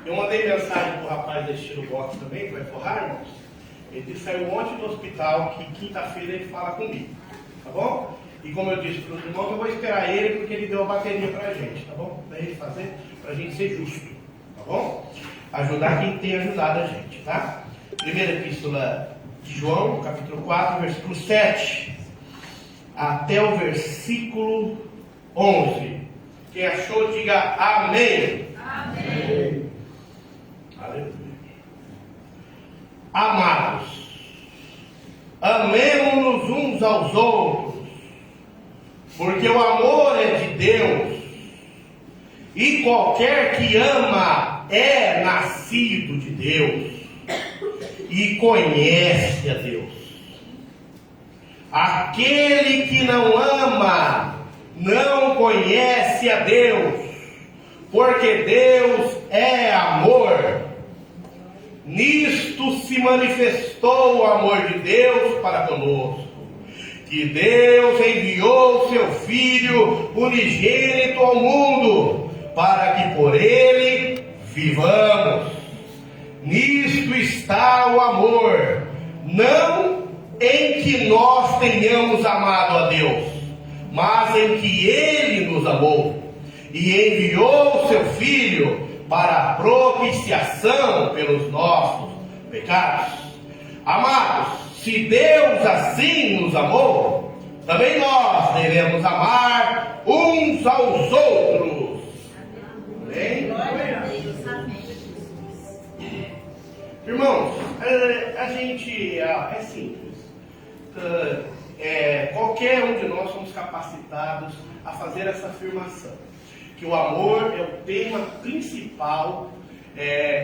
Eu mandei mensagem pro rapaz da Estilo Box também, que vai forrar, irmãos. Ele saiu ontem do hospital, que quinta-feira ele fala comigo, tá bom? E como eu disse para os irmãos, eu vou esperar ele, porque ele deu a bateria pra gente, tá bom? Pra ele fazer, pra gente ser justo, tá bom? Ajudar quem tem ajudado a gente, tá? Primeira epístola de João, capítulo 4, versículo 7, até o versículo 11. Quem achou, diga amém. Amém. Aleluia. Amados, amemo-nos uns aos outros, porque o amor é de Deus, e qualquer que ama é nascido de Deus, e conhece a Deus. Aquele que não ama, não conhece a Deus, porque Deus é amor. Nisto se manifestou o amor de Deus para conosco, que Deus enviou seu Filho unigênito ao mundo, para que por ele vivamos. Nisto está o amor, não em que nós tenhamos amado a Deus, mas em que ele nos amou e enviou seu Filho para a propiciação pelos nossos pecados. Amados, se Deus assim nos amou, também nós devemos amar uns aos outros. Amém? Irmãos, a gente é simples. Qualquer um de nós somos capacitados a fazer essa afirmação, que o amor é o tema principal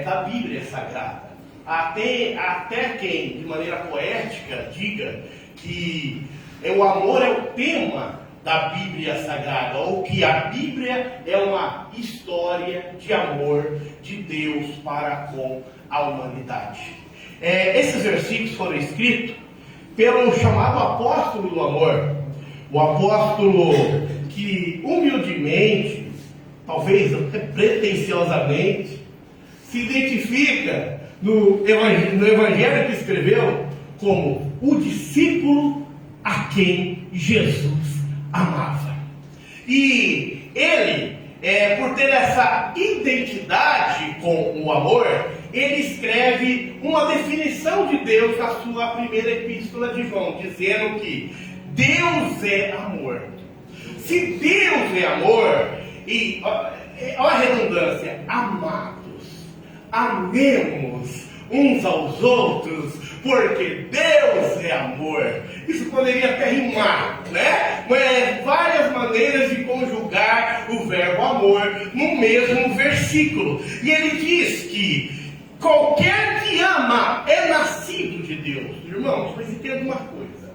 da Bíblia Sagrada. Até quem, de maneira poética, diga que o amor é o tema da Bíblia Sagrada, ou que a Bíblia é uma história de amor de Deus para com a humanidade. Esses versículos foram escritos pelo chamado apóstolo do amor, o apóstolo que humildemente, talvez pretensiosamente, se identifica no evangelho que escreveu como o discípulo a quem Jesus amava. E ele, por ter essa identidade com o amor, ele escreve uma definição de Deus na sua primeira epístola de João, dizendo que Deus é amor. Se Deus é amor, e olha a redundância, amados, amemos uns aos outros, porque Deus é amor. Isso poderia até rimar, né? Mas várias maneiras de conjugar o verbo amor no mesmo versículo. E ele diz que qualquer que ama é nascido de Deus. Irmãos, mas entenda uma coisa: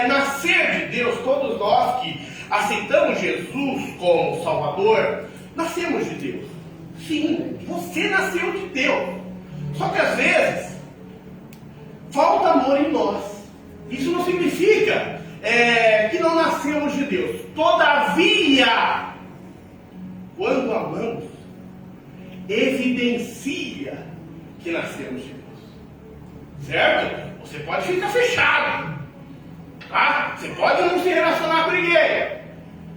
nascer de Deus, todos nós que aceitamos Jesus como Salvador, nascemos de Deus. Sim, você nasceu de Deus. Só que às vezes falta amor em nós. Isso não significa que não nascemos de Deus. Todavia, quando amamos, evidencia que nascemos de Deus. Certo? Você pode ficar fechado, tá? Você pode não se relacionar com ninguém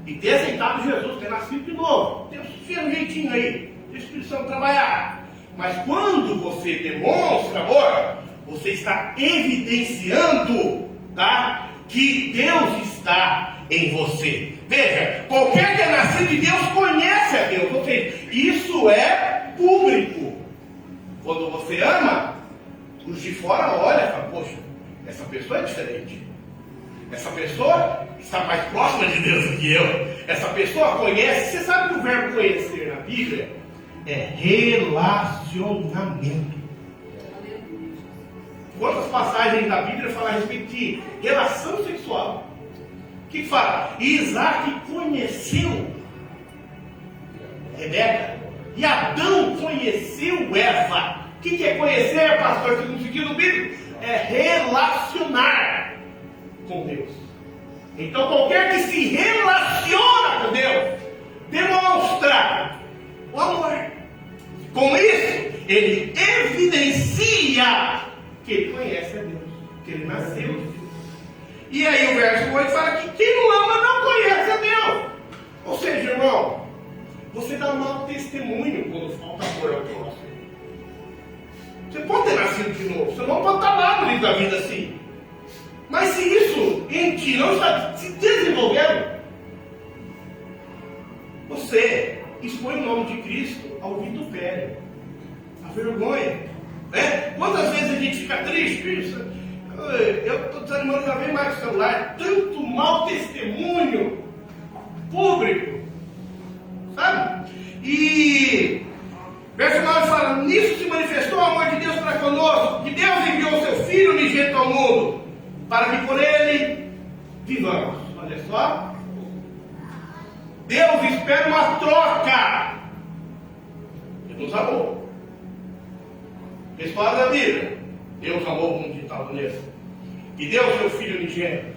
e ter aceitado Jesus, ter nascido de novo, ter um jeitinho aí, ter o Espírito Santo trabalhar. Mas quando você demonstra amor, você está evidenciando, tá, que Deus está em você. Veja, qualquer que é nascido de Deus conhece a Deus. Ou seja, isso é público. Quando você ama, os de fora olham e falam: poxa, essa pessoa é diferente. Essa pessoa está mais próxima de Deus do que eu. Essa pessoa conhece. Você sabe que o verbo conhecer na Bíblia é relacionamento. Quantas passagens da Bíblia falam a respeito de relação sexual? O que fala? Isaac conheceu Rebeca e Adão conheceu Eva. O que é conhecer, pastor? Segundo o sentido bíblico, é relacionar com Deus. Então qualquer que se relaciona com Deus demonstra o amor. Com isso, ele evidencia que ele conhece a Deus, que ele nasceu. E aí o verso 8 fala que quem não ama não conhece a Deus. Ou seja, irmão, você dá mau testemunho quando falta amor ao próximo. Você pode ter nascido de novo, você não pode estar lá no livro da vida assim. Mas se isso em ti não está se desenvolvendo, você expõe o nome de Cristo ao vitupério, à vergonha. Né? Quantas vezes a gente fica triste? Eu estou desanimando cada vez mais com o celular. Tanto mau testemunho público. Sabe? E verso 9 fala: nisso se manifestou o amor de Deus para conosco, que Deus enviou o seu Filho unigênito ao mundo, para que por ele vivamos. Olha só. Deus espera uma troca. Ele nos amou. História da Bíblia. Deus amou o mundo de tal maneira e deu o seu Filho unigênito,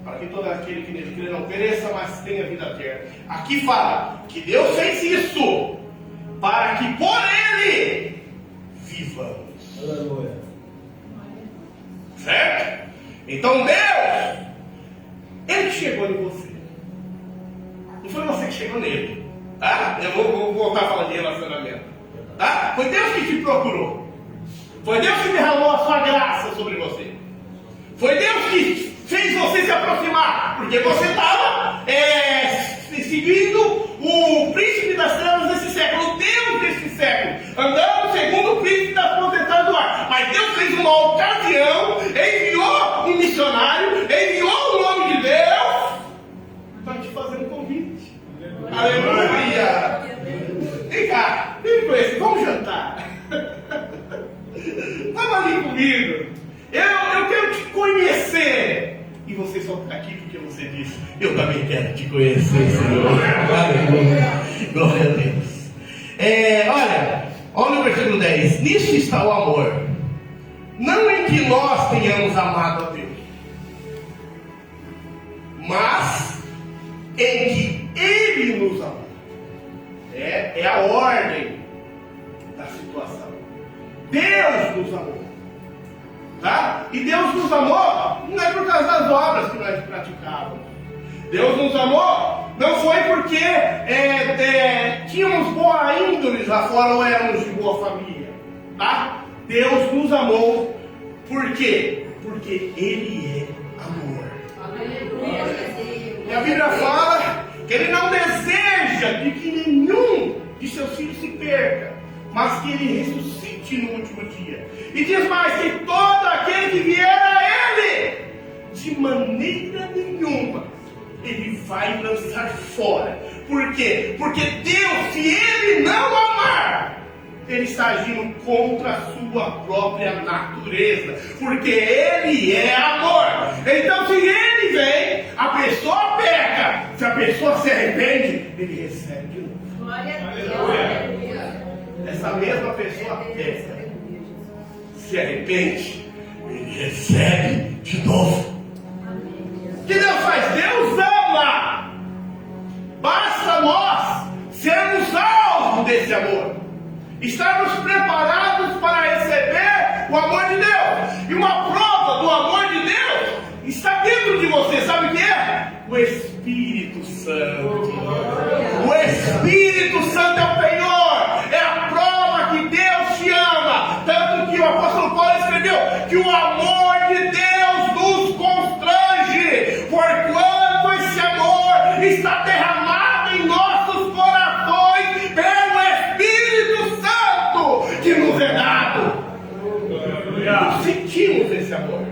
para que todo aquele que nele crê não pereça, mas tenha vida eterna. Aqui fala que Deus fez isso para que por ele vivamos. Aleluia. Certo? Então Deus, ele que chegou em você. Não foi você que chegou nele. Tá? Eu vou voltar a falar de relacionamento. Tá? Foi Deus que te procurou. Foi Deus que derramou a sua graça sobre você. Foi Deus que fez você se aproximar. Porque você estava seguindo o príncipe das trevas desse século, o Deus desse século, andando segundo o príncipe das potestades do ar. Mas Deus fez uma ocasião, enviou um missionário, enviou o nome de Deus para te fazer um convite. Aleluia! Vem cá, vem com esse, vamos jantar. Vamos ali comigo. Eu quero te conhecer. E você só está aqui porque você disse: eu também quero te conhecer, Senhor. Aleluia. Glória a Deus. Olha o versículo 10. Nisso está o amor. Não em que nós tenhamos amado a Deus, mas em que Ele nos amou. É a ordem da situação. Deus nos amou. Tá? E Deus nos amou não é por causa das obras que nós praticávamos. Deus nos amou não foi porque tínhamos boa índole lá fora ou éramos de boa família. Tá? Deus nos amou por quê? Porque Ele é amor. E a Bíblia fala que Ele não deseja de que nenhum de seus filhos se perca, mas que Ele ressuscite no último dia. E diz mais: que todo aquele que vier a Ele, de maneira nenhuma Ele vai lançar fora. Por quê? Porque Deus, se Ele não amar, Ele está agindo contra a sua própria natureza, porque Ele é amor. Então, se Ele vem, a pessoa peca. Se a pessoa se arrepende, Ele recebe de novo. Glória a Deus. Essa mesma pessoa peca, se arrepende, Ele recebe de novo. O que Deus faz? Deus ama. Basta nós sermos alvos desse amor, estarmos preparados para receber o amor de Deus. E uma prova do amor de Deus está dentro de você. Sabe o que é? O Espírito Santo. O Espírito Santo é o penhor, é a prova que Deus te ama. Tanto que o apóstolo Paulo escreveu que o amor de Deus nos constrange, porquanto esse amor está derramado em nossos corações pelo Espírito Santo que nos é dado. Nós sentimos esse amor.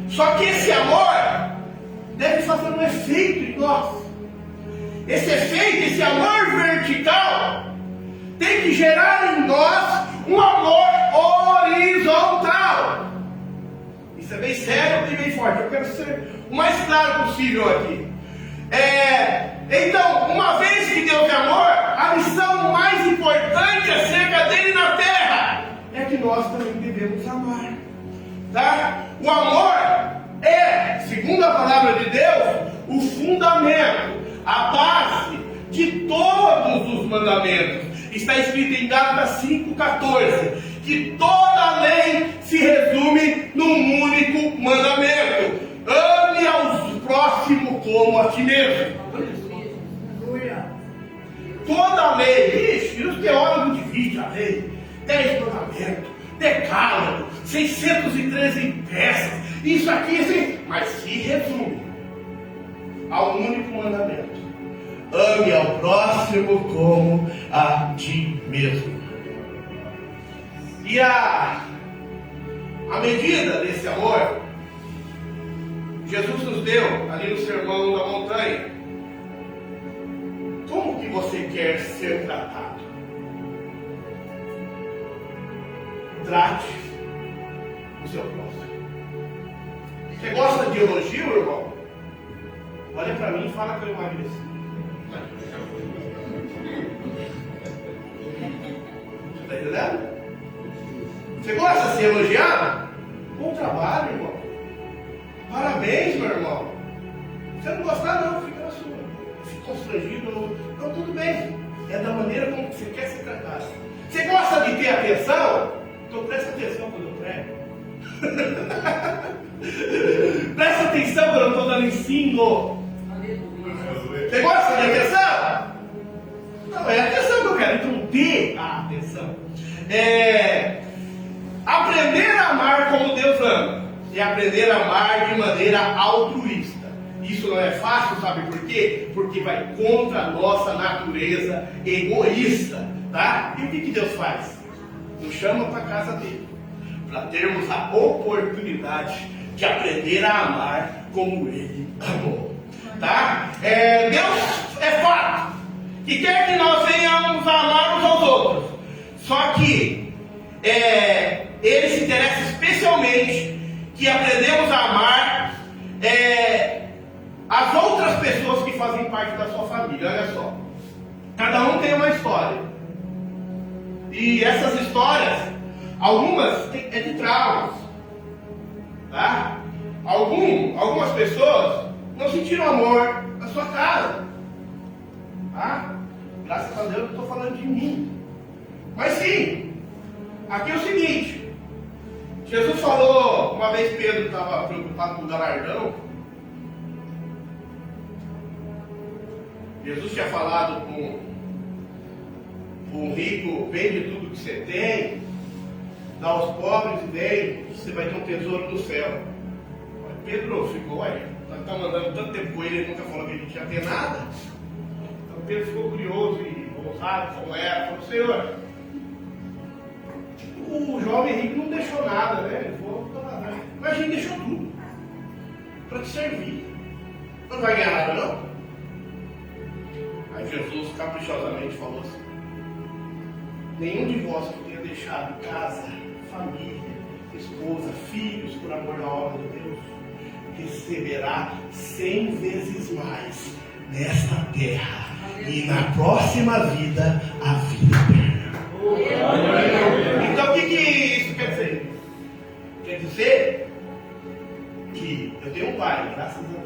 Só que esse amor deve fazer um efeito em nós. Esse efeito, esse amor vertical, tem que gerar em nós um amor horizontal. Isso é bem sério e bem forte. Eu quero ser o mais claro possível aqui. Então, uma vez que Deus é amor, a missão mais importante acerca dele na terra é que nós também devemos amar. Tá? O amor é, segundo a palavra de Deus, o fundamento, a base de todos os mandamentos. Está escrito em Gálatas 5,14, que toda a lei se resume num único mandamento: ame ao próximo como a ti mesmo. Toda a lei, e os teólogos dividem a lei, 10 mandamentos, decálogo, 613 peças, isso aqui, assim, mas se resume ao único mandamento: ame ao próximo como a ti mesmo. E a medida desse amor, Jesus nos deu ali no Sermão da Montanha. Como que você quer ser tratado? Trate o seu próximo. Você gosta de elogio, irmão? Olha para mim e fala que eu emagreci. Você está entendendo? Você gosta de ser elogiado? Bom trabalho, irmão. Parabéns, meu irmão. Se você não gostar, não, fica na sua. Fica constrangido. Não, tudo bem. É da maneira como você quer ser tratado. Você gosta de ter atenção? Então presta atenção quando eu prego. Presta atenção quando eu estou dando ensino. Você gosta de atenção? Não, é atenção que eu quero. Então dê a atenção. Aprender a amar como Deus ama e aprender a amar de maneira altruísta. Isso não é fácil, sabe por quê? Porque vai contra a nossa natureza egoísta, tá? E o que Deus faz? Nos chama para a casa dele, para termos a oportunidade de aprender a amar como ele amou, tá? Deus é fato que quer que nós venhamos a amar uns aos outros, só que ele se interessa especialmente que aprendemos a amar as outras pessoas que fazem parte da sua família. Olha só, cada um tem uma história, e essas histórias, algumas é de traumas, tá? Algumas pessoas não sentiram amor na sua casa, tá? Graças a Deus eu estou falando de mim, mas sim, aqui é o seguinte: Jesus falou, uma vez Pedro estava preocupado com o galardão. Jesus tinha falado com o rico: vende tudo que você tem, dá aos pobres e vem, você vai ter um tesouro no céu. Pedro ficou, nós estamos mandando tanto tempo com ele nunca falou que a gente ia ter nada. Então Pedro ficou curioso e ousado como era, falou: Senhor, o jovem rico não deixou nada, né? Ele falou: mas a gente deixou tudo para te servir. Não vai ganhar nada, não? Aí Jesus caprichosamente falou assim: nenhum de vós que tenha deixado casa, família, esposa, filhos por amor da obra de Deus, receberá 100 vezes mais nesta terra e na próxima vida a vida eterna. Então o que isso quer dizer? Quer dizer que eu tenho um pai, graças a Deus,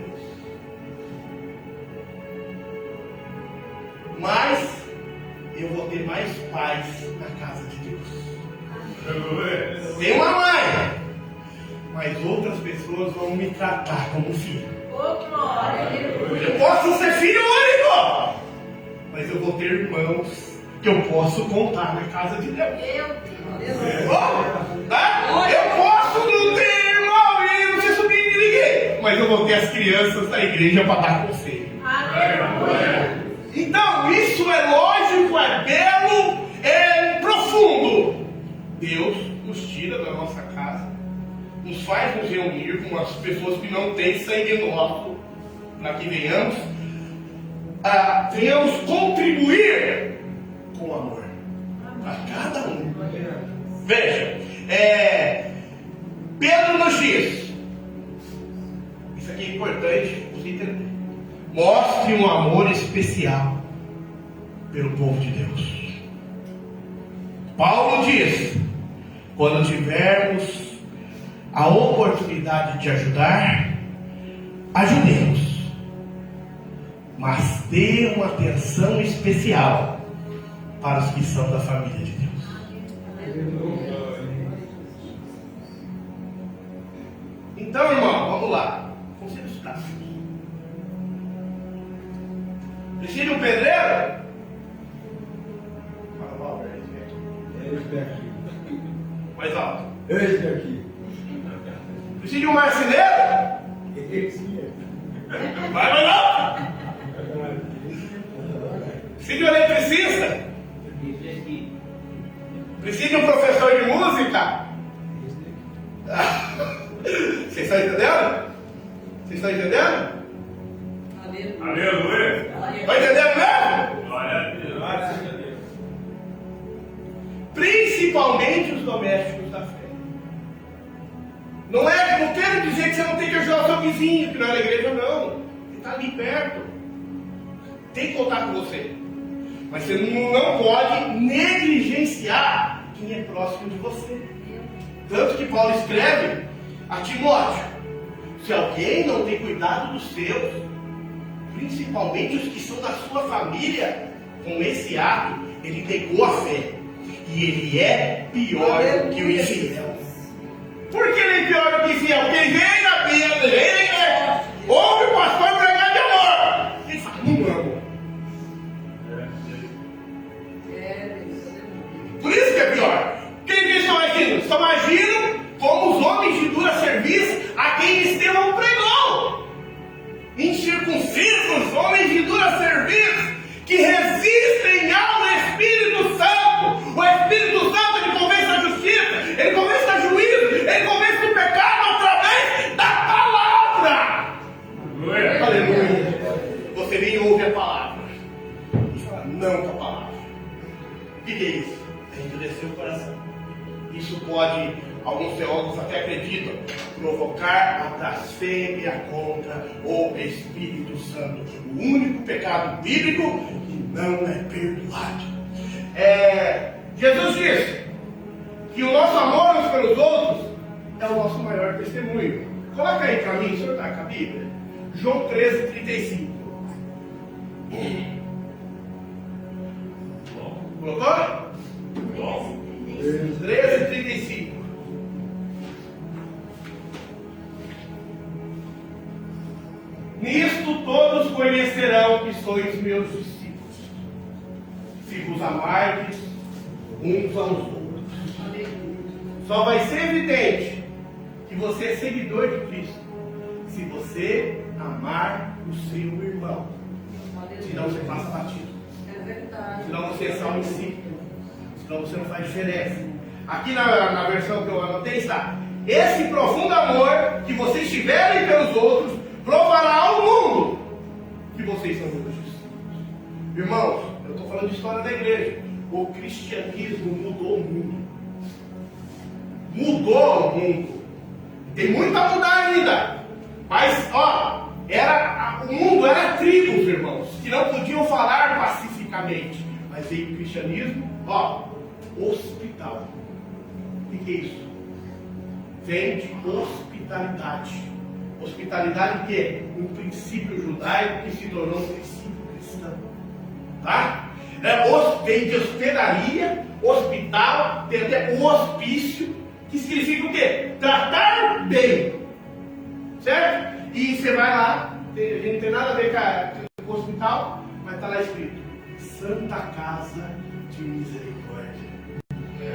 mas eu vou ter mais paz na casa de Deus. Tenho uma mãe, mas outras pessoas vão me tratar como filho. Eu posso ser filho único, mas eu vou ter irmãos que eu posso contar na casa de Deus. Eu posso não ter irmão e não ser sobrinho de ninguém, mas eu vou ter as crianças da igreja para dar conselho. Então isso é lógico, é belo, é profundo. Deus nos tira da nossa casa, nos faz nos reunir com as pessoas que não têm sangue nosso, para que venhamos contribuir com amor para cada um. Veja, Pedro nos diz, isso aqui é importante você entender: mostre um amor especial pelo povo de Deus. Paulo diz: quando tivermos a oportunidade de ajudar, ajudemos, mas dê uma atenção especial para os que são da família de Deus. Então, irmão, vamos lá. Conselhos práticos. Precisa de um pedreiro? Fala mal, Este aqui. mais alto. Este aqui. Precisa de um marceneiro? Esse Vai mais alto. Precisa de um eletricista? Precisa de um professor de música? Vocês estão entendendo? Vocês estão entendendo? Aleluia. Estão entendendo mesmo? Glória a Deus. Principalmente os domésticos da fé. Não quero dizer que você não tem que ajudar o seu vizinho, que não é na igreja, não. Ele está ali perto. Tem que contar com você. Mas você não pode negligenciar quem é próximo de você. Tanto que Paulo escreve a Timóteo: se alguém não tem cuidado dos seus, principalmente os que são da sua família, com esse ato, ele negou a fé. E ele é pior do que o infiel. Por que ele é pior do que o infiel? Porque ele vem na Bíblia, vem na igreja, ouve o pastor pregar de amor. Ele fala, não amo. Por isso que é pior. Quem que eles estão agindo? Estão agindo como os homens de dura serviço a quem Estevão pregou. Incircuncisos, homens de dura serviço, que resistem ao Espírito Santo. O Espírito Santo, ele convence da justiça, ele convence da juízo, ele convence do pecado através da palavra. Aleluia. Você vem e ouve a palavra e fala não com a palavra. O que é isso? É endurecer o coração. Isso pode, alguns teólogos até acreditam, provocar a blasfêmia contra o Espírito Santo. O único pecado bíblico que não é perdoado. Jesus disse que o nosso amor uns pelos outros é o nosso maior testemunho. Coloca aí para mim, o senhor está com a Bíblia? João 13:35. Colocou? 13:35. Nisto todos conhecerão que sois meus discípulos, se vos amardes uns aos outros. Só vai ser evidente que você é seguidor de Cristo se você amar o seu irmão. Senão você passa batido. Senão você é só um discípulo. Senão você não faz diferença. Aqui na versão que eu anotei está: esse profundo amor que vocês tiverem pelos outros provará ao mundo que vocês são meus discípulos. Irmãos, eu estou falando de história da igreja. O cristianismo mudou o mundo. Mudou o mundo. Tem muito a mudar ainda. Mas, o mundo era tribos, irmãos, que não podiam falar pacificamente. Mas veio o cristianismo, hospital. O que é isso? Vem de hospitalidade. Hospitalidade que é um princípio judaico que se tornou um princípio cristão. Tá? Vem de hospedaria, hospital, tem até o hospício, que significa o quê? Tratar bem. Certo? E você vai lá, a gente não tem nada a ver com o hospital, mas está lá escrito: Santa Casa de Misericórdia.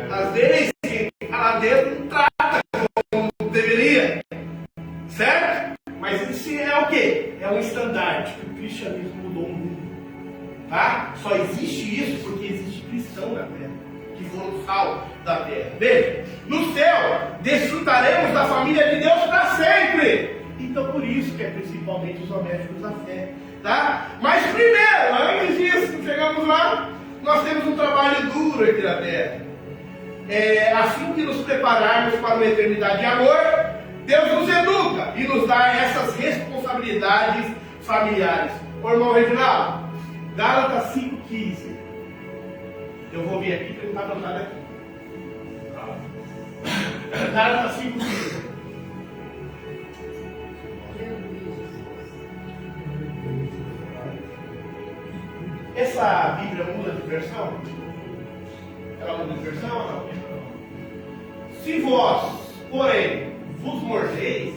Às vezes, quem está lá dentro não trata como deveria. Certo? Mas isso é o quê? É um estandarte que o cristianismo mudou o mundo. Tá? Só existe isso porque existe cristão na terra, que foram sal da terra. Veja, no céu desfrutaremos da família de Deus para sempre. Então por isso que é principalmente os domésticos da fé. Tá? Mas primeiro, antes disso, chegamos lá, nós temos um trabalho duro aqui na terra. Assim que nos prepararmos para uma eternidade de amor, Deus nos educa e nos dá essas responsabilidades familiares. Ô irmão Reginaldo, Gálatas 5,15. Eu vou vir aqui para ele estar anotado aqui. Gálatas 5,15. Essa Bíblia muda de versão? Ela muda de versão ou não? Se vós, porém, vos mordeis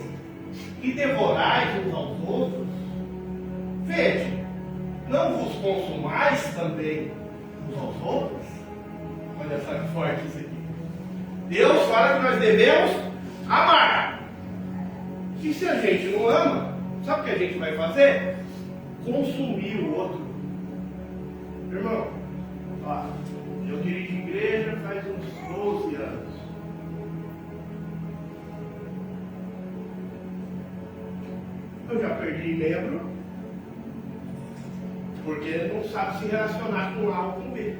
e devorais uns aos outros, vede, não vos consumais também uns aos outros? Olha só que forte isso aqui. Deus fala que nós devemos amar. E se a gente não ama, sabe o que a gente vai fazer? Consumir o outro. Irmão, ó, eu dirijo igreja faz uns 12 anos. Eu já perdi membro porque não sabe se relacionar com A ou com B.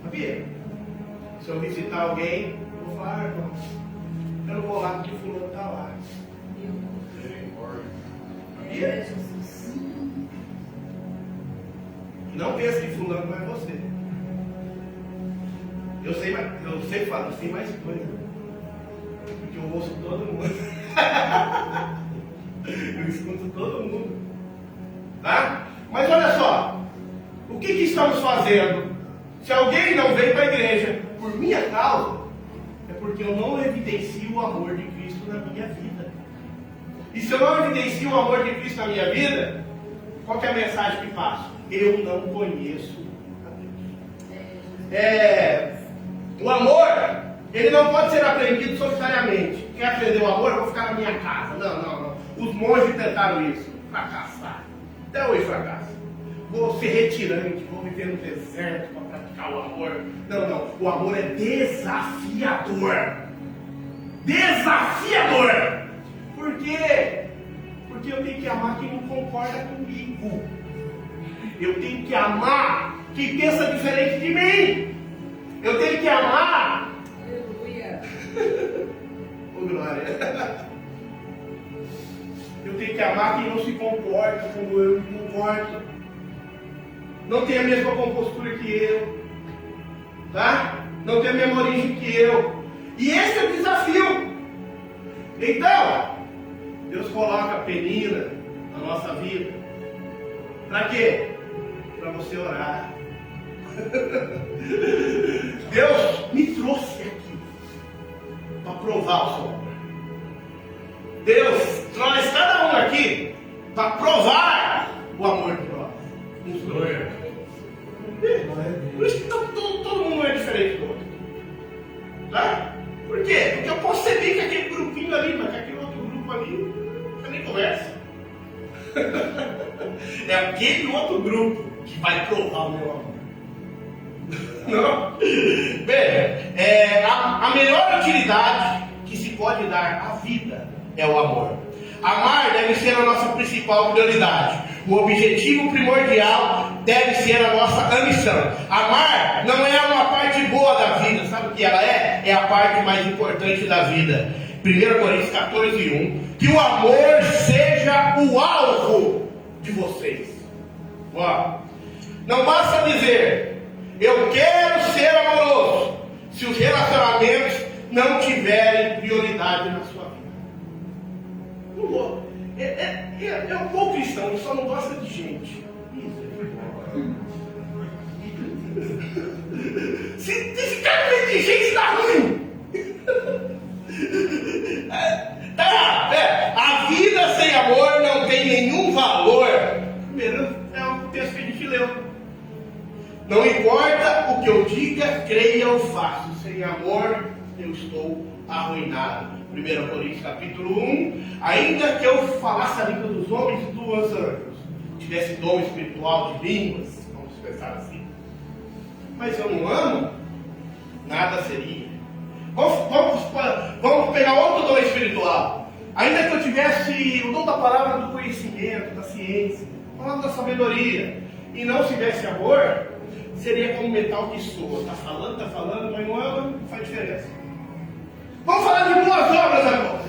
Sabia? Se eu visitar alguém, eu vou falar, irmão, eu não vou lá porque fulano está lá. Sabia? Não pense que fulano não é você. Eu sei falar, eu sei mais coisa. Porque eu ouço todo mundo. Eu escuto todo mundo. Tá? Mas olha só. O que estamos fazendo? Se alguém não vem para a igreja por minha causa, é porque eu não evidencio o amor de Cristo na minha vida. E se eu não evidencio o amor de Cristo na minha vida, qual que é a mensagem que passo? Eu não conheço a Deus. O amor, ele não pode ser aprendido solitariamente. Quer aprender o amor? Eu vou ficar na minha casa. Não. Os monges tentaram isso. Fracassaram. Até hoje fracassam. Vou ser retirante, vou viver no deserto para praticar o amor. Não. O amor é desafiador. Desafiador. Por quê? Porque eu tenho que amar quem não concorda comigo. Eu tenho que amar quem pensa diferente de mim. Eu tenho que amar. Aleluia. Oh, glória. Eu tenho que amar quem não se comporta como eu me comporto. Não tem a mesma compostura que eu. Tá? Não tem a mesma origem que eu. E esse é o desafio. Então, Deus coloca a penina na nossa vida. Para quê? Para você orar. Deus me trouxe aqui para provar o seu amor. Deus traz cada um aqui para provar o amor de nós. Por isso que todo mundo é diferente do outro. Tá? Por quê? Porque eu percebi que aquele grupinho ali, mas que aquele outro grupo ali, você nem conversa. É aquele outro grupo que vai provar o meu amor. Não? Bem, a melhor utilidade que se pode dar à vida é o amor. Amar deve ser a nossa principal prioridade. O objetivo primordial deve ser a nossa ambição. Amar não é uma parte boa da vida. Sabe o que ela é? É a parte mais importante da vida. 1 Coríntios 14:1. Que o amor seja o alvo de vocês. Uau. Não basta dizer, eu quero ser amoroso, se os relacionamentos não tiverem prioridade na sua vida. Não vou. É um bom cristão, ele só não gosta de gente. Se ficar com de gente, está ruim. A vida sem amor não tem nenhum valor. Primeiro é um texto que a gente leu. Não importa o que eu diga, creia ou faço. Sem amor, eu estou arruinado. 1 Coríntios capítulo 1. Ainda que eu falasse a língua dos homens e dos anjos, tivesse dom espiritual de línguas, vamos pensar assim, mas eu não amo, nada seria. Vamos pegar outro dom espiritual. Ainda que eu tivesse o dom da palavra do conhecimento, da ciência, a palavra da sabedoria, e não tivesse amor, seria como metal que soa. Está falando, mas não ama, não faz diferença. Vamos falar de boas obras agora.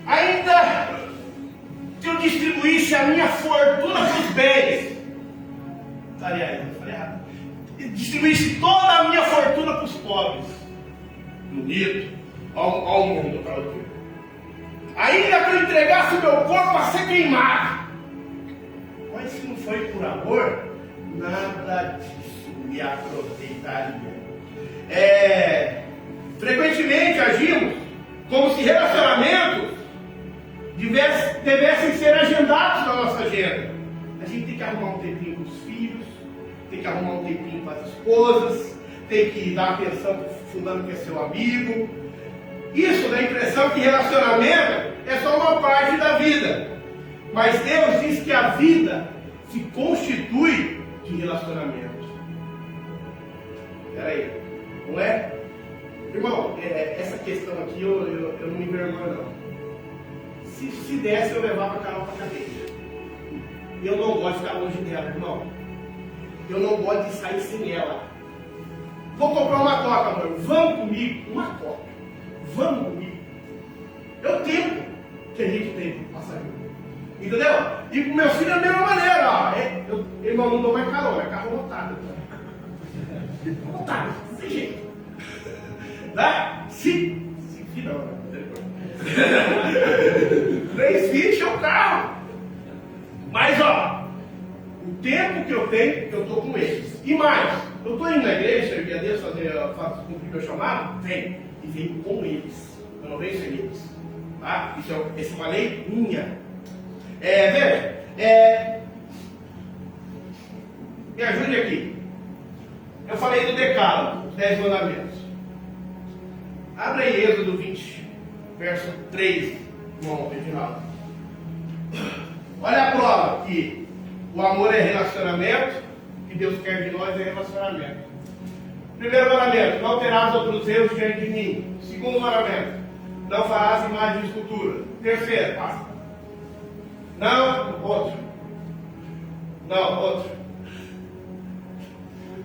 Ainda que eu distribuísse a minha fortuna para os bens, estaria aí, eu falei errado. Distribuísse toda a minha fortuna para os pobres. Bonito. Olha o mundo para o dia. Ainda que eu entregasse o meu corpo a ser queimado. Mas se não foi por amor, nada disso e aproveitaria. Frequentemente agimos como se relacionamentos devessem ser agendados na nossa agenda. A gente tem que arrumar um tempinho com os filhos, tem que arrumar um tempinho com as esposas, tem que dar atenção para o fulano que é seu amigo. Isso dá a impressão que relacionamento é só uma parte da vida. Mas Deus diz que a vida se constitui de relacionamento. Peraí, não é? Irmão, essa questão aqui eu não me envergonho não. Se desse eu levava a Carol para a cadeia. Eu não gosto de ficar longe dela, irmão. Eu não gosto de sair sem ela. Vou comprar uma coca, amor. Vamos comigo. Uma coca. Vamos comigo. É o tempo que a gente tem para passar junto. Entendeu? E com meus filhos é da mesma maneira. Ó. Irmão, não dou mais carona. É carro lotado. Lotado. Sem jeito. Tá? Se não, né? 3 filhos é o carro. Mas ó, o tempo que eu tenho, eu estou com eles. E mais, eu estou indo na igreja, servir a Deus, cumprir meu chamado, venho. E venho com eles. Eu não venho sem eles. Tá? Isso é uma lei minha. Veja, me ajude aqui. Eu falei do decálogo, os 10 mandamentos. Abre aí Êxodo 20, verso 3, irmão Reginaldo. Olha a prova que o amor é relacionamento, que Deus quer de nós é relacionamento. Primeiro mandamento, não terás outros deuses diante de mim. Segundo mandamento, não farás imagem de escultura. Terceiro, passa. Não, outro.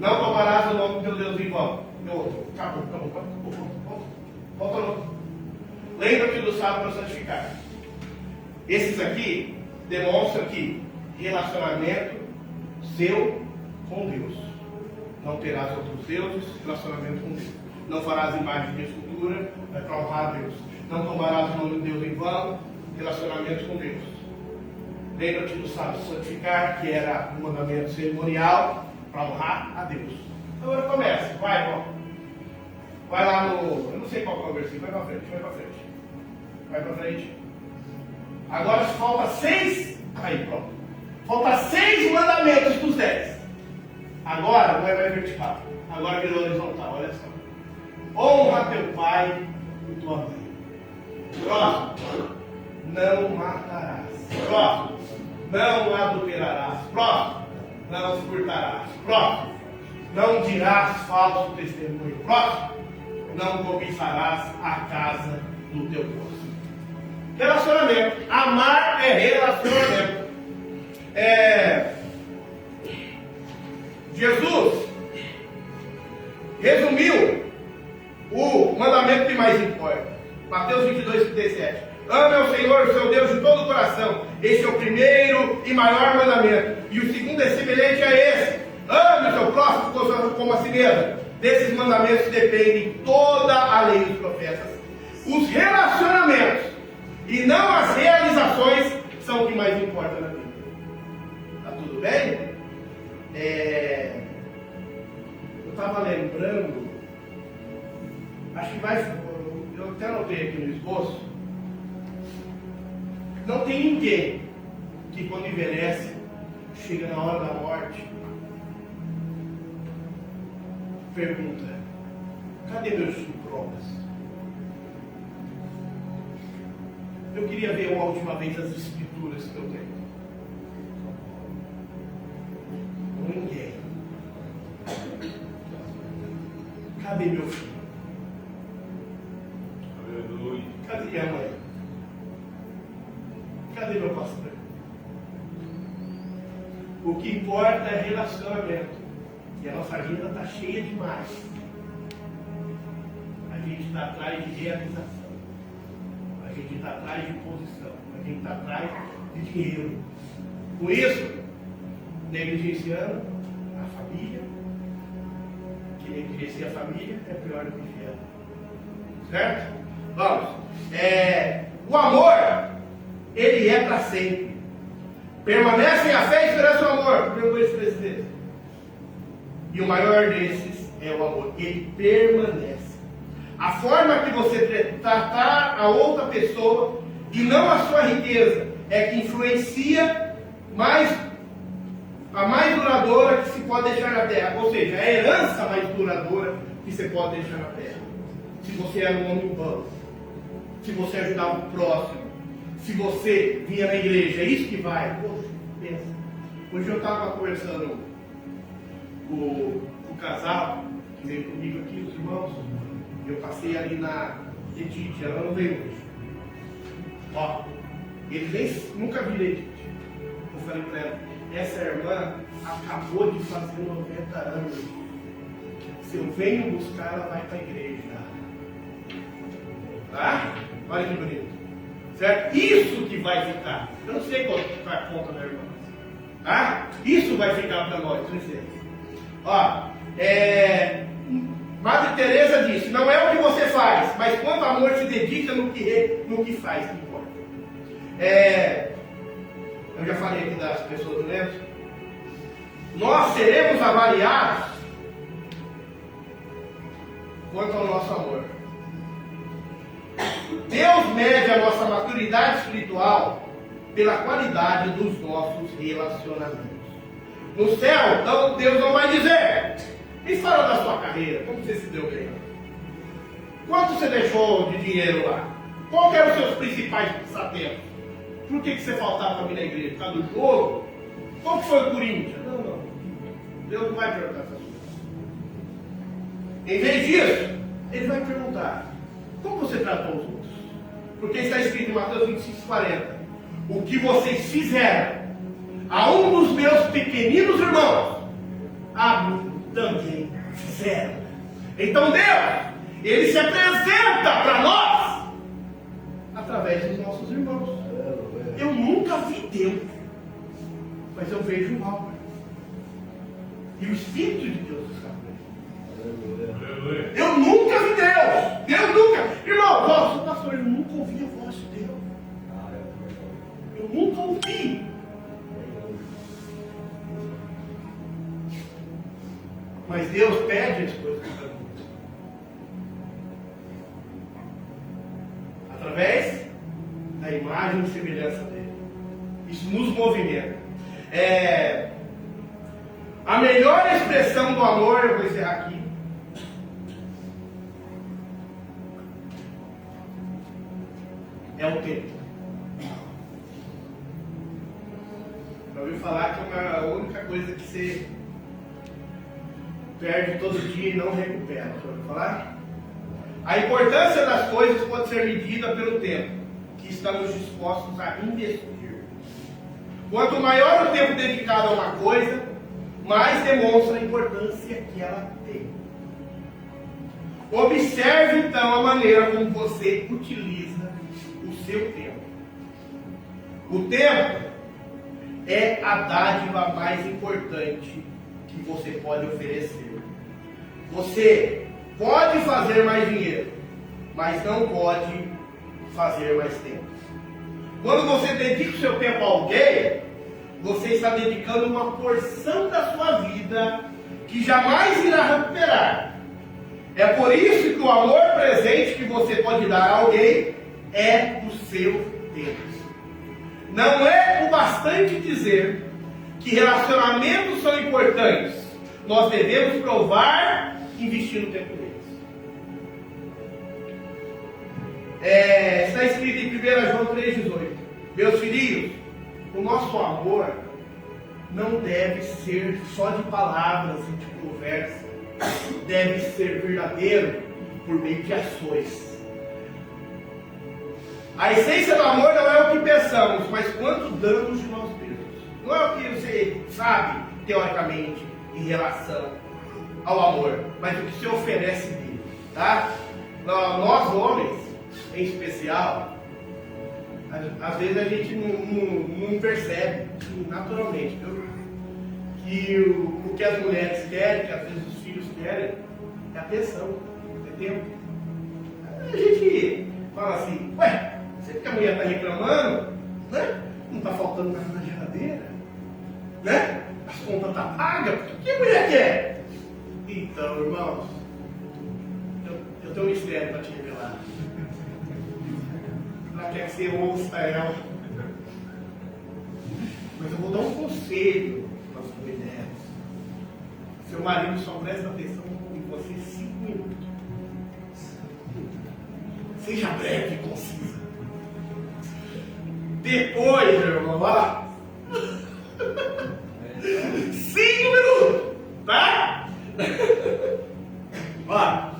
Não tomarás o nome do teu Deus em vão. Outro. Acabou. Volta no. Lembra-te do sábado para santificar. Esses aqui demonstram que relacionamento seu com Deus. Não terás outros deuses, relacionamento com Deus. Não farás imagem de escultura, para honrar a Deus. Não tomarás o nome de Deus em vão, relacionamento com Deus. Lembra-te do sábado santificar, que era um mandamento cerimonial para honrar a Deus. Agora começa, vai, irmão. Vai lá no. Eu não sei qual é o versículo, vai para frente. Agora falta 6. Aí, pronto. Falta 6 mandamentos dos 10. Agora não é mais vertical. Agora virou horizontal, olha só. Honra teu pai e tua mãe. Próximo. Não matarás. Próximo. Não adulterarás. Próximo. Não furtarás. Próximo. Não dirás falso testemunho. Próximo. Não cobiçarás a casa do teu próximo. Relacionamento. Amar é relacionamento. Jesus resumiu o mandamento que mais importa. Mateus 22, 37. Ame ao Senhor, seu Deus, de todo o coração. Esse é o primeiro e maior mandamento. E o segundo é semelhante a esse. Ame o seu próximo como a si mesmo. Desses mandamentos depende toda a lei dos profetas. Os relacionamentos e não as realizações são o que mais importa na vida. Tá tudo bem? Eu estava lembrando, acho que eu até anotei aqui no esboço. Não tem ninguém que quando envelhece, chega na hora da morte, pergunta: cadê meus diplomas? Eu queria ver uma última vez as escrituras que eu tenho. Ninguém. Cadê meu filho? Aleluia. Cadê minha mãe? Cadê meu pastor? O que importa é relacionamento. E a nossa agenda está cheia demais. A gente está atrás de realização. A gente está atrás de posição. A gente está atrás de dinheiro. Com isso, negligenciando a família. Que negligencia a família é pior do que infiel. Certo? Vamos. O amor, ele é para sempre. Permanecem a fé, a esperança e o amor. 1 2 3 vezes. E o maior desses é o amor. Ele permanece. A forma que você tratar a outra pessoa e não a sua riqueza é que influencia a mais duradoura que se pode deixar na terra. Ou seja, a herança mais duradoura que você pode deixar na terra. Se você é um homem bom, se você ajudar o próximo, se você vinha na igreja, é isso que vai. Poxa, pensa. Hoje eu estava conversando com o casal que veio comigo aqui, os irmãos. Eu passei ali na Edith, ela não veio hoje. Ó, eles nunca viram Edith. Eu falei para ela, essa irmã acabou de fazer 90 anos. Se eu venho buscar, ela vai para a igreja. Tá? Olha que bonito. Certo? isso que vai ficar. Eu não sei qual é a conta da irmã. Tá? Isso vai ficar para nós, não sei. Ó, Madre Teresa disse, não é o que você faz, mas quanto amor se dedica no que faz, que importa. Eu já falei aqui das pessoas do Neto. Nós seremos avaliados quanto ao nosso amor. Deus mede a nossa maturidade espiritual pela qualidade dos nossos relacionamentos. No céu, então, Deus não vai dizer, me fala da sua carreira, como você se deu bem? Quanto você deixou de dinheiro lá? Qual eram os seus principais passatempos? Por que você faltava para vir na igreja? Por causa do jogo? Qual que foi o Corinthians? Não. Deus não vai perguntar essas coisas. Em vez disso, Ele vai perguntar, como você tratou os outros? Porque está escrito em Mateus 26:40, o que vocês fizeram a um dos meus pequeninos irmãos, a mim também fizeram. Então Deus, Ele se apresenta para nós através dos nossos irmãos. Eu nunca vi Deus, mas eu vejo o Álvaro. E o Espírito de Deus está com ele. Eu nunca vi Deus. Deus nunca. Irmão, nossa, pastor, eu nunca ouvi a voz de Deus. Eu nunca ouvi. Mas Deus pede as coisas para nós. Através da imagem e semelhança dele. Isso nos movimenta. A melhor expressão do amor, eu vou encerrar aqui, é o tempo. Já ouviu falar que é a única coisa que você perde todo dia e não recupera. Já ouviu falar? A importância das coisas pode ser medida pelo tempo que estamos dispostos a investir. Quanto maior o tempo dedicado a uma coisa, mais demonstra a importância que ela tem. Observe então a maneira como você utiliza o seu tempo. O tempo é a dádiva mais importante que você pode oferecer. Você pode fazer mais dinheiro, mas não pode fazer mais tempo. Quando você dedica o seu tempo a alguém, você está dedicando uma porção da sua vida que jamais irá recuperar. É por isso que o amor presente que você pode dar a alguém é o seu tempo. Não é o bastante dizer que relacionamentos são importantes. Nós devemos provar investindo o tempo deles. Está escrito em 1 João 3,18. Meus filhinhos, o nosso amor não deve ser só de palavras e de conversa. Deve ser verdadeiro por meio de ações. A essência do amor não é o que pensamos, mas quanto damos de nós mesmos. Não é o que você sabe, teoricamente, em relação ao amor, mas o que se oferece dele. Tá? Nós homens, em especial, às vezes a gente não percebe, naturalmente, que o que as mulheres querem, que às vezes os filhos querem, é atenção, é tempo. A gente fala assim, ué, sempre que a mulher está reclamando, né? Não está faltando nada na geladeira, né? As contas estão pagas, o que a mulher quer? Então, irmãos, eu tenho um mistério para te revelar. Ela quer que você ouça ela. Mas eu vou dar um conselho para as mulheres. Seu marido só presta atenção em você 5 minutos. Seja breve e concisa. Depois, meu irmão, lá. 5 minutos, tá? Ó,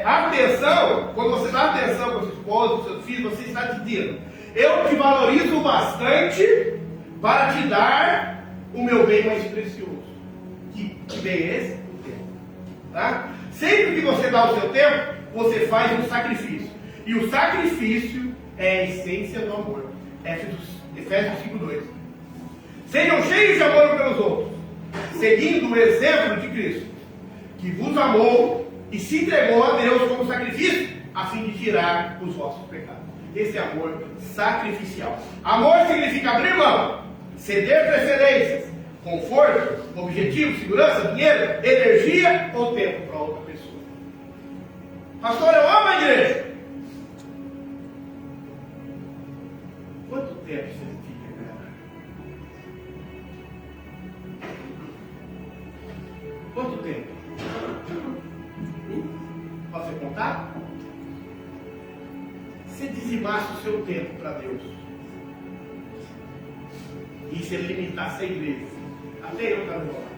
atenção, quando você dá atenção para sua esposa, para seu filho, você está dizendo: eu te valorizo bastante para te dar o meu bem mais precioso. Que bem é esse? O tempo. Tá? Sempre que você dá o seu tempo, você faz um sacrifício. E o sacrifício é a essência do amor. Efésios 5:2. Sejam cheios de amor pelos outros, seguindo o exemplo de Cristo, que vos amou e se entregou a Deus como sacrifício, a fim de tirar os vossos pecados. Esse é amor sacrificial. Amor significa abrir mão, ceder preferências, conforto, objetivo, segurança, dinheiro, energia ou tempo para outra pessoa. Pastor, eu amo a igreja. Quanto tempo você fica nela? Quanto tempo? Posso contar? Se dizimasse o seu tempo para Deus e se ele limitasse a igreja, até eu estava lá,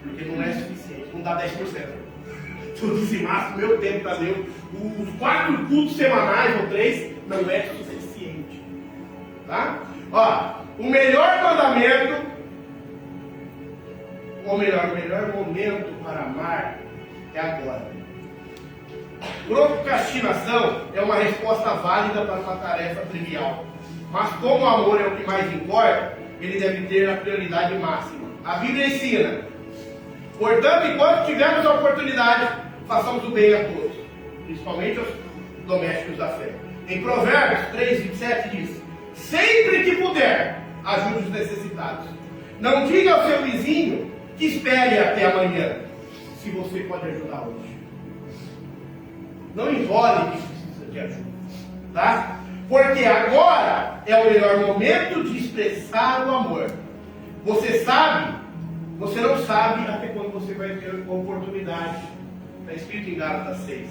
porque não é suficiente, não dá 10%. Se eu dizimasse o meu tempo para Deus, os 4 cultos semanais ou 3 não é suficiente. Tá? Ó, o melhor mandamento, ou melhor, o melhor momento para amar é agora. Procrastinação é uma resposta válida para uma tarefa trivial. Mas como o amor é o que mais importa, ele deve ter a prioridade máxima. A Bíblia ensina: portanto, enquanto tivermos a oportunidade, façamos o bem a todos, principalmente aos domésticos da fé. Em Provérbios 3:27 diz: sempre que puder, ajude os necessitados. Não diga ao seu vizinho que espere até amanhã, se você pode ajudar hoje. Não enrole que precisa de ajuda, tá? Porque agora é o melhor momento de expressar o amor. Você não sabe até quando você vai ter a oportunidade. Está escrito em Gálatas 6,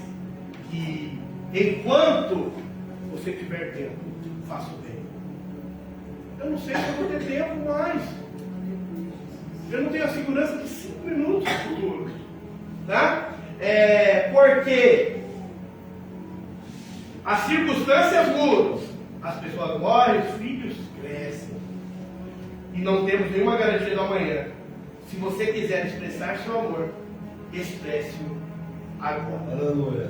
que enquanto você tiver tempo, faça o bem. Eu não sei se eu vou ter tempo mais. Eu não tenho a segurança de 5 minutos futuros, tá? Porque as circunstâncias mudam, as pessoas morrem, os filhos crescem, e não temos nenhuma garantia do amanhã. Se você quiser expressar seu amor, expresse-o agora. Aleluia.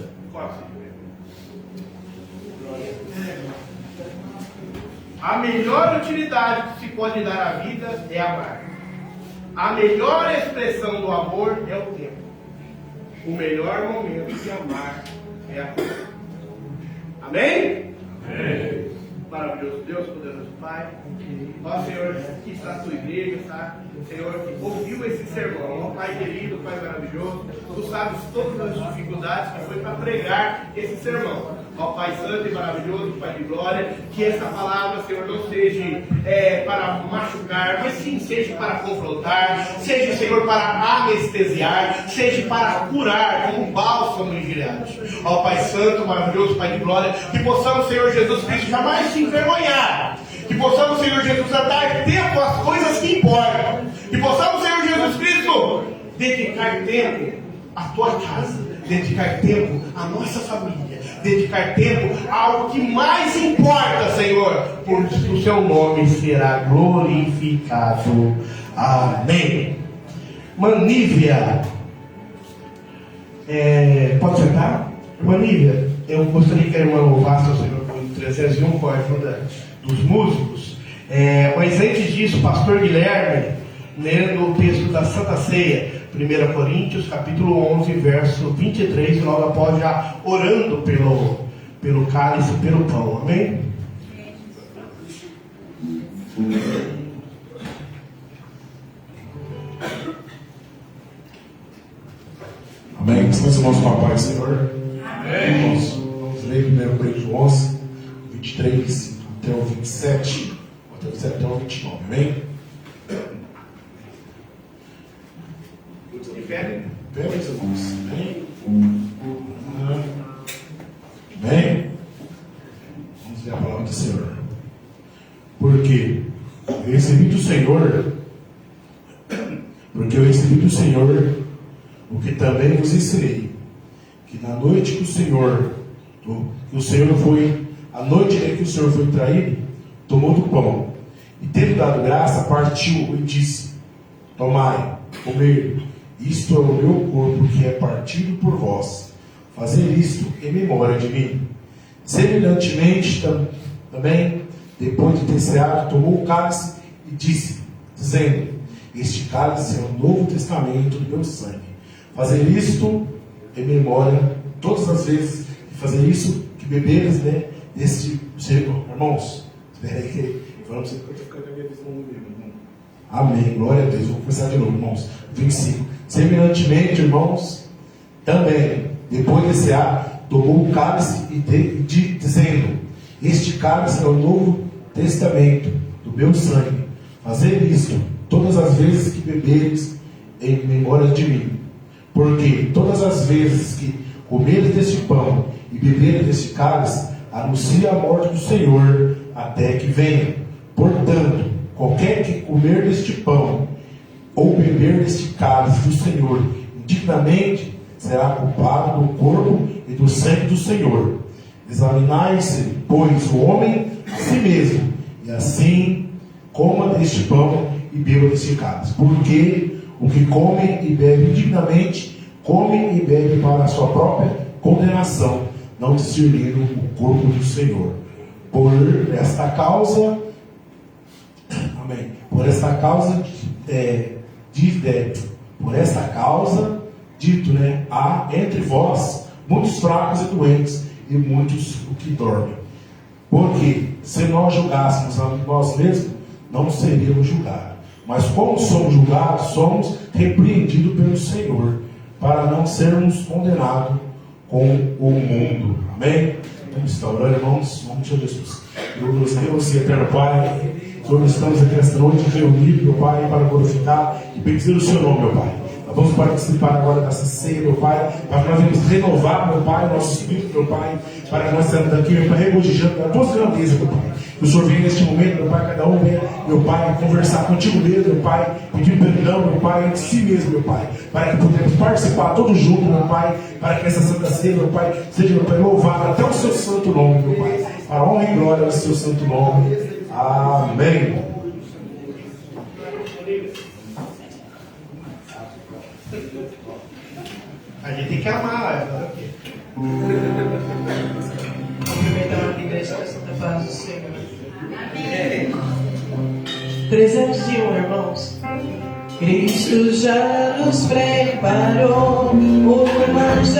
A melhor utilidade que se pode dar à vida é amar. A melhor expressão do amor é o tempo. O melhor momento de amar é agora. Amém? Amém. Maravilhoso Deus, poderoso Pai. Ó Senhor, que está a tua igreja, tá? Senhor, que ouviu esse sermão. Ó Pai querido, Pai maravilhoso, tu sabes todas as dificuldades que foi para pregar esse sermão. Ó Pai santo e maravilhoso, Pai de glória, que essa palavra, Senhor, não seja para machucar, mas sim seja para confrontar, seja, Senhor, para anestesiar, seja para curar, como um bálsamo em Gileade. Ó Pai santo, maravilhoso, Pai de glória, que possamos, Senhor Jesus Cristo, jamais se envergonhar. Que possamos, Senhor Jesus, dar tempo às coisas que importam. Que possamos, Senhor Jesus Cristo, dedicar tempo à tua casa, dedicar tempo à nossa família, dedicar tempo ao que mais importa, Senhor, porque o seu nome será glorificado. Amém. Manívia, pode sentar? Manívia, eu gostaria que a irmã louvasse ao Senhor por 301 com a ajuda dos músicos. Mas antes disso, o pastor Guilherme, lendo o texto da Santa Ceia, 1 Coríntios, capítulo 11, verso 23, logo após, já orando pelo cálice e pelo pão. Amém? Meus irmãos, com a paz do Senhor. Irmãos, vamos ler 1 Coríntios 11, 23 até o 27, até o 29, amém? Difere? Pega, meus irmãos, amém? Amém? Vamos ler a palavra do Senhor. Porque eu recebi do Senhor o que também vos ensinei, que na noite que o Senhor foi, a noite em que o Senhor foi traído, tomou do pão, e tendo dado graça, partiu e disse: tomai, comei, isto é o meu corpo que é partido por vós, fazer isto em memória de mim. Semelhantemente também, depois de ter ceado, tomou o cálice e disse, dizendo: este cálice é o novo testamento do meu sangue. Fazer isto em memória, todas as vezes que fazer isso, que beberes, né, deste Senhor. Irmãos, espera aí que vamos ficar com a minha visão no livro, irmão. Amém, glória a Deus. Vou começar de novo, irmãos. 25. Semelhantemente, irmãos, também, depois de cear, tomou o cálice e dizendo: este cálice é o novo testamento do meu sangue. Fazer isto todas as vezes que beberes em memória de mim. Porque todas as vezes que comeres deste pão e beberes deste cálice, anuncia a morte do Senhor até que venha. Portanto, qualquer que comer deste pão ou beber deste cálice do Senhor indignamente, será culpado do corpo e do sangue do Senhor. Examinai-se, pois, o homem a si mesmo, e assim coma deste pão e beba deste cálice. Porque o que come e bebe indignamente, come e bebe para a sua própria condenação, não discernindo o corpo do Senhor. Por esta causa, amém. Por esta causa, dito, né, há entre vós muitos fracos e doentes, e muitos o que dormem. Porque se nós julgássemos a nós mesmos, não seríamos julgados. Mas como somos julgados, somos repreendidos pelo Senhor, para não sermos condenados com o mundo. Amém? Vamos estar orando, irmãos. Em nome de Jesus. Deus, eterno Pai, Senhor, estamos aqui nesta noite reunidos, meu Pai, para glorificar e bendizer o Seu nome, meu Pai. Nós vamos participar agora dessa ceia, meu Pai, para que nós venhamos renovar, meu Pai, nosso espírito, meu Pai, para que nós saímos daqui, meu Pai, regozijando da tua grandeza, meu Pai. Que o Senhor venha neste momento, meu Pai, cada um venha, meu Pai, conversar contigo mesmo, meu Pai, pedir perdão, meu Pai, de si mesmo, meu Pai, para que podemos participar todos juntos, meu Pai, para que essa santa ceia, meu Pai, seja, meu Pai, louvada até o seu santo nome, meu Pai, para a honra e glória do seu santo nome. Amém. A gente tem que amar, né? Cumprimentar a igreja da Santa Paz do Senhor. Amém. 301, irmãos. Cristo já nos preparou o mais